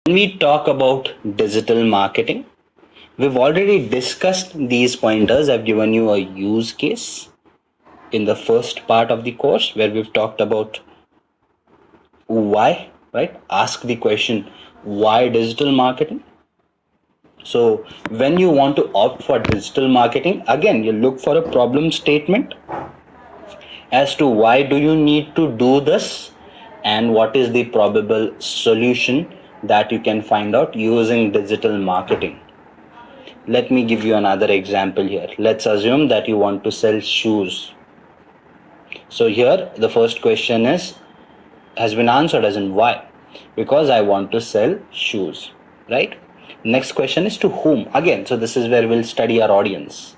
When we talk about digital marketing, we've already discussed these pointers. I've given you a use case in the first part of the course where we've talked about why, right? Ask the question, why digital marketing? So when you want to opt for digital marketing, again, you look for a problem statement as to why do you need to do this and what is the probable solution that you can find out using digital marketing. Let me give you another example here. Let's assume that you want to sell shoes. So here the first question has been answered as in why? Because I want to sell shoes, right? Next question is to whom? Again, so this is where we'll study our audience.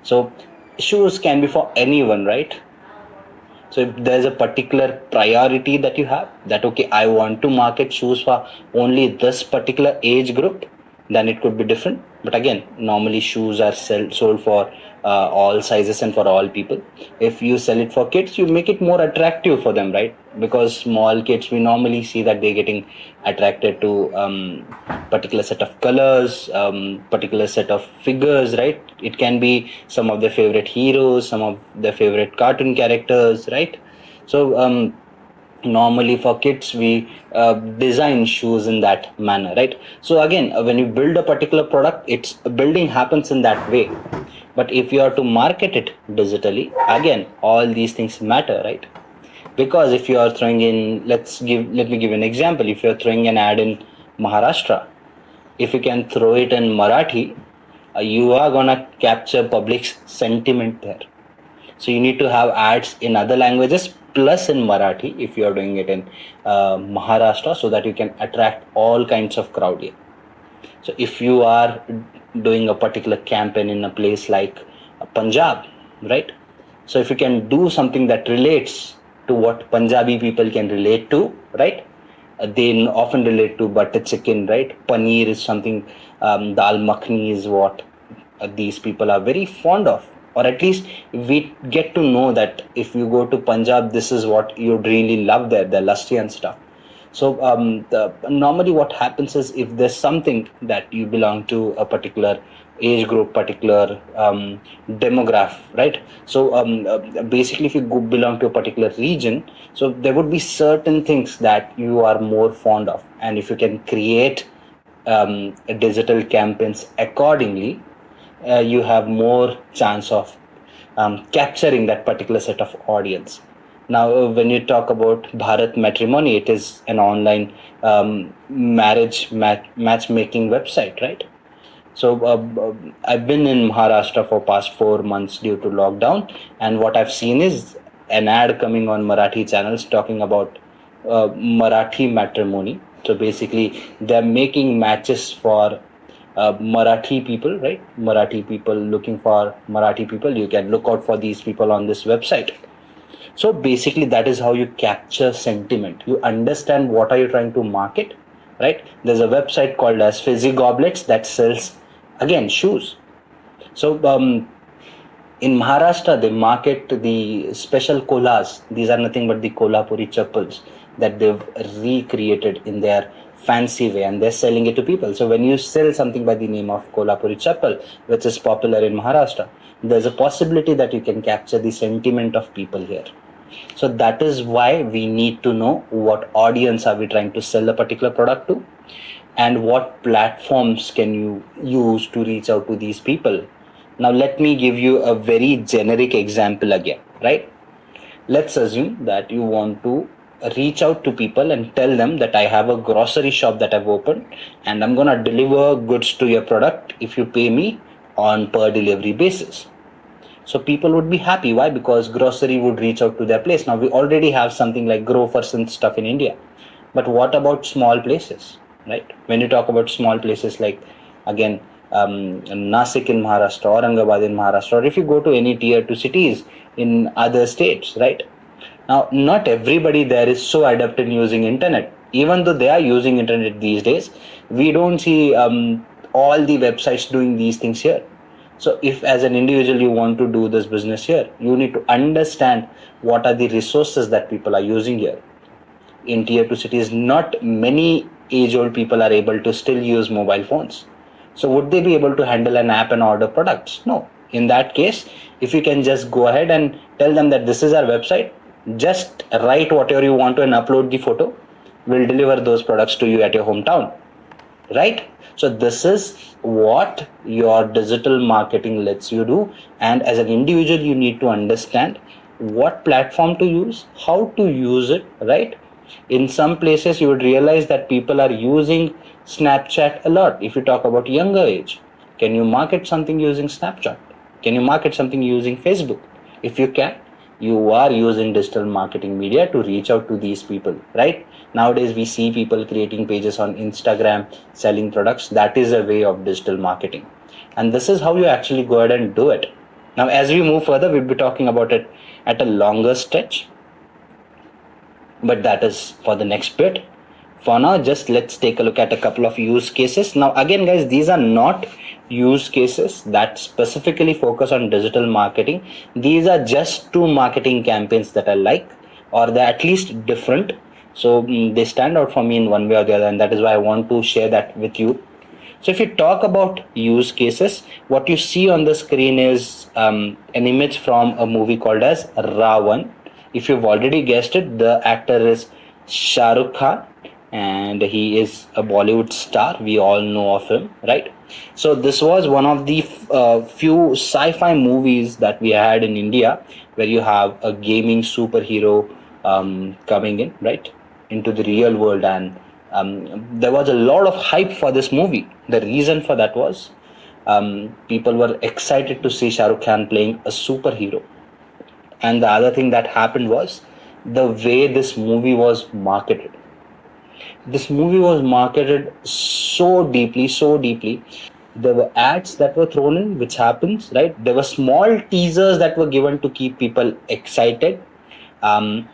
So shoes can be for anyone, right? So if there's a particular priority that you have, that okay, I want to market shoes for only this particular age group, then it could be different. But again, normally shoes are sold for all sizes and for all people. If you sell it for kids, you make it more attractive for them, right? Because small kids, we normally see that they're getting attracted to particular set of colors, particular set of figures, right? It can be some of their favorite heroes, some of their favorite cartoon characters, right? So normally for kids we design shoes in that manner, right? So again, when you build a particular product, its building happens in that way. But if you are to market it digitally, again, all these things matter, right? Because if you are throwing in, let me give an example. If you are throwing an ad in Maharashtra, if you can throw it in Marathi, you are gonna capture public's sentiment there. So you need to have ads in other languages plus in Marathi if you are doing it in Maharashtra, so that you can attract all kinds of crowd here. So if you are doing a particular campaign in a place like Punjab, right? So if you can do something that relates to what Punjabi people can relate to, right? They often relate to butter chicken, right? Paneer is something, dal makhani is what these people are very fond of. Or at least we get to know that if you go to Punjab, this is what you'd really love there, the lusty and stuff. So normally what happens is, if there's something that you belong to a particular age group, particular demographic, right? So basically, if you belong to a particular region, so there would be certain things that you are more fond of, and if you can create digital campaigns accordingly, you have more chance of capturing that particular set of audience. Now, when you talk about Bharat Matrimony, it is an online matchmaking website, right? So I've been in Maharashtra for past 4 months due to lockdown, and what I've seen is an ad coming on Marathi channels talking about Marathi matrimony. So basically, they're making matches for Marathi people, right? Marathi people looking for Marathi people. You can look out for these people on this website. So basically, that is how you capture sentiment. You understand what are you trying to market, right? There's a website called as Fizzy Goblets that sells, again, shoes. So in Maharashtra, they market the special kolas. These are nothing but the Kolhapuri chappals that they've recreated in their fancy way, and they're selling it to people. So when you sell something by the name of Kolhapuri chappal, which is popular in Maharashtra, there's a possibility that you can capture the sentiment of people here. So that is why we need to know what audience are we trying to sell a particular product to, and what platforms can you use to reach out to these people. Now let me give you a very generic example again, right? Let's assume that you want to reach out to people and tell them that I have a grocery shop that I've opened, and I'm gonna deliver goods to your product if you pay me on per delivery basis. So people would be happy. Why? Because grocery would reach out to their place. Now we already have something like grofers and stuff in India. But what about small places, right? When you talk about small places like, again, Nasik in Maharashtra, Aurangabad in Maharashtra, or if you go to any tier 2 cities in other states, right? Now, not everybody there is so adept in using internet. Even though they are using internet these days, we don't see all the websites doing these things here. So if as an individual you want to do this business here, you need to understand what are the resources that people are using here. In tier 2 cities, not many age-old people are able to still use mobile phones. So would they be able to handle an app and order products? No. In that case, if you can just go ahead and tell them that this is our website, just write whatever you want to and upload the photo, we'll deliver those products to you at your hometown, right? So this is what your digital marketing lets you do. And as an individual, you need to understand what platform to use, how to use it, right? In some places you would realize that people are using Snapchat a lot. If you talk about younger age, can you market something using Snapchat? Can you market something using Facebook? If you can, you are using digital marketing media to reach out to these people, right? Nowadays we see people creating pages on Instagram selling products. That is a way of digital marketing, and this is how you actually go ahead and do it. Now as we move further, we'll be talking about it at a longer stretch, but that is for the next bit. For now, just let's take a look at a couple of use cases. Now again guys, these are not use cases that specifically focus on digital marketing. These are just two marketing campaigns that I like, or they're at least different. So they stand out for me in one way or the other, and that is why I want to share that with you. So if you talk about use cases, what you see on the screen is an image from a movie called as Ravan. If you've already guessed it, the actor is Shah Rukh Khan, and he is a Bollywood star. We all know of him, right? So this was one of the few sci-fi movies that we had in India, where you have a gaming superhero coming in, right, into the real world. And there was a lot of hype for this movie. The reason for that was people were excited to see Shah Rukh Khan playing a superhero. And the other thing that happened was the way this movie was marketed. This movie was marketed so deeply, so deeply. There were ads that were thrown in, which happens, right? There were small teasers that were given to keep people excited. Um,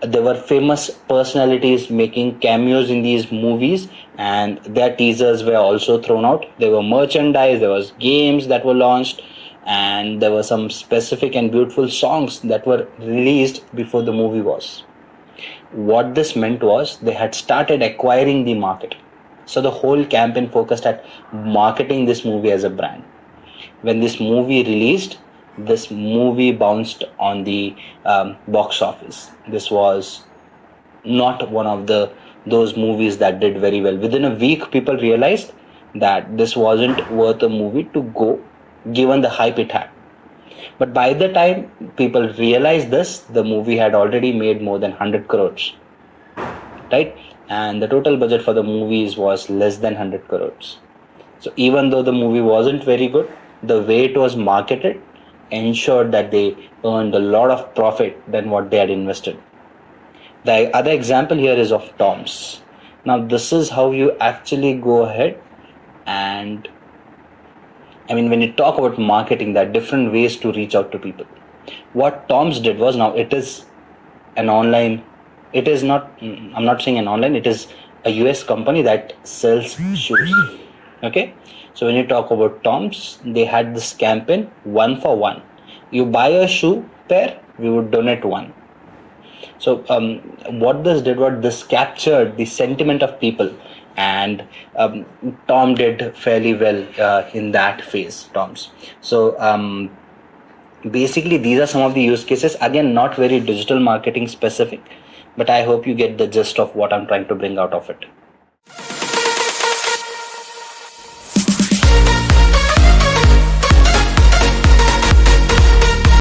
there were famous personalities making cameos in these movies, and their teasers were also thrown out. There were merchandise, there was games that were launched, and there were some specific and beautiful songs that were released before the movie was. What this meant was they had started acquiring the market. So the whole campaign focused at marketing this movie as a brand. When this movie released, this movie bounced on the box office. This was not one of those movies that did very well. Within a week, people realized that this wasn't worth a movie to go, given the hype it had. But by the time people realized this, the movie had already made more than 100 crores, right? And the total budget for the movies was less than 100 crores. So even though the movie wasn't very good, the way it was marketed ensured that they earned a lot of profit than what they had invested. The other example here is of Tom's. Now this is how you actually go ahead and, I mean, when you talk about marketing, there are different ways to reach out to people. What Tom's did was, now it is an online, it is not, I'm not saying an online, it is a US company that sells shoes. Okay. So when you talk about Tom's, they had this campaign, 1 for 1. You buy a shoe pair, we would donate one. So what this did was this captured the sentiment of people, and Tom did fairly well in that phase, Tom's. So basically these are some of the use cases. Again, not very digital marketing specific, but I hope you get the gist of what I'm trying to bring out of it.